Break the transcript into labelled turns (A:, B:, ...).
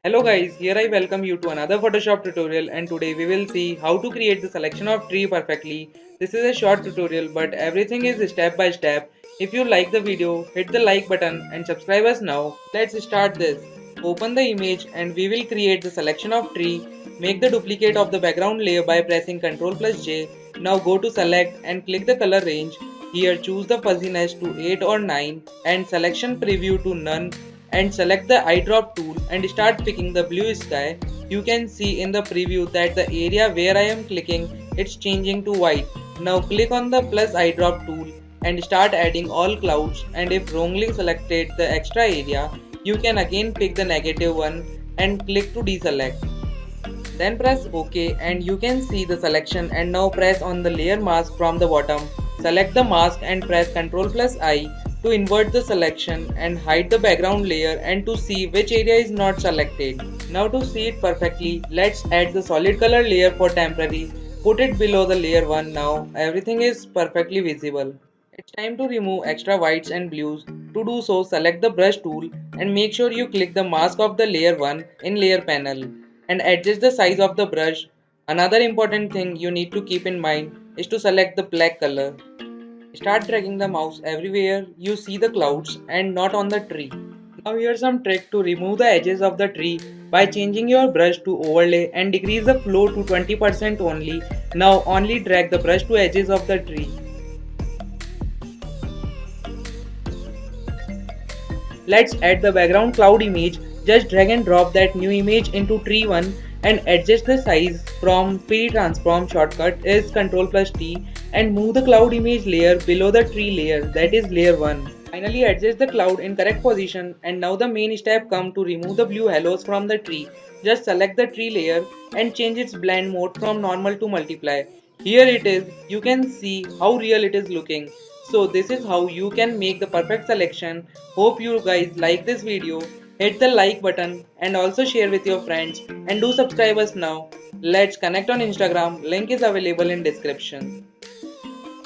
A: Hello guys, here I welcome you to another Photoshop tutorial and today we will see how to create the selection of tree perfectly. This is a short tutorial but everything is step by step. If you like the video, hit the like button and subscribe us now. Let's start this. Open the image and we will create the selection of tree. Make the duplicate of the background layer by pressing Ctrl plus J. Now go to select and click the color range. Here choose the fuzziness to 8 or 9 and selection preview to none and select the eyedrop tool and start picking the blue sky. You can see in the preview that the area where I am clicking it's changing to white. Now click on the plus eyedrop tool and start adding all clouds, and if wrongly selected the extra area you can again pick the negative one and click to deselect. Then press OK and you can see the selection, and now press on the layer mask from the bottom. Select the mask and press Ctrl plus I to invert the selection and hide the background layer and to see which area is not selected. Now to see it perfectly, let's add the solid color layer for temporary. Put it below the layer 1 now. Everything is perfectly visible. It's time to remove extra whites and blues. To do so, select the brush tool and make sure you click the mask of the layer 1 in layer panel and adjust the size of the brush. Another important thing you need to keep in mind is to select the black color. Start dragging the mouse everywhere you see the clouds and not on the tree. Now here's some trick to remove the edges of the tree by changing your brush to overlay and decrease the flow to 20% only. Now only drag the brush to edges of the tree. Let's add the background cloud image. Just drag and drop that new image into tree 1 and adjust the size from free transform. Shortcut is Ctrl plus T and move the cloud image layer below the tree layer, that is layer 1. Finally adjust the cloud in correct position, and now the main step come to remove the blue halos from the tree. Just select the tree layer and change its blend mode from normal to multiply. Here it is, you can see how real it is looking. So this is how you can make the perfect selection. Hope you guys like this video. Hit the like button and also share with your friends, and do subscribe us now. Let's connect on Instagram. Link is available in description.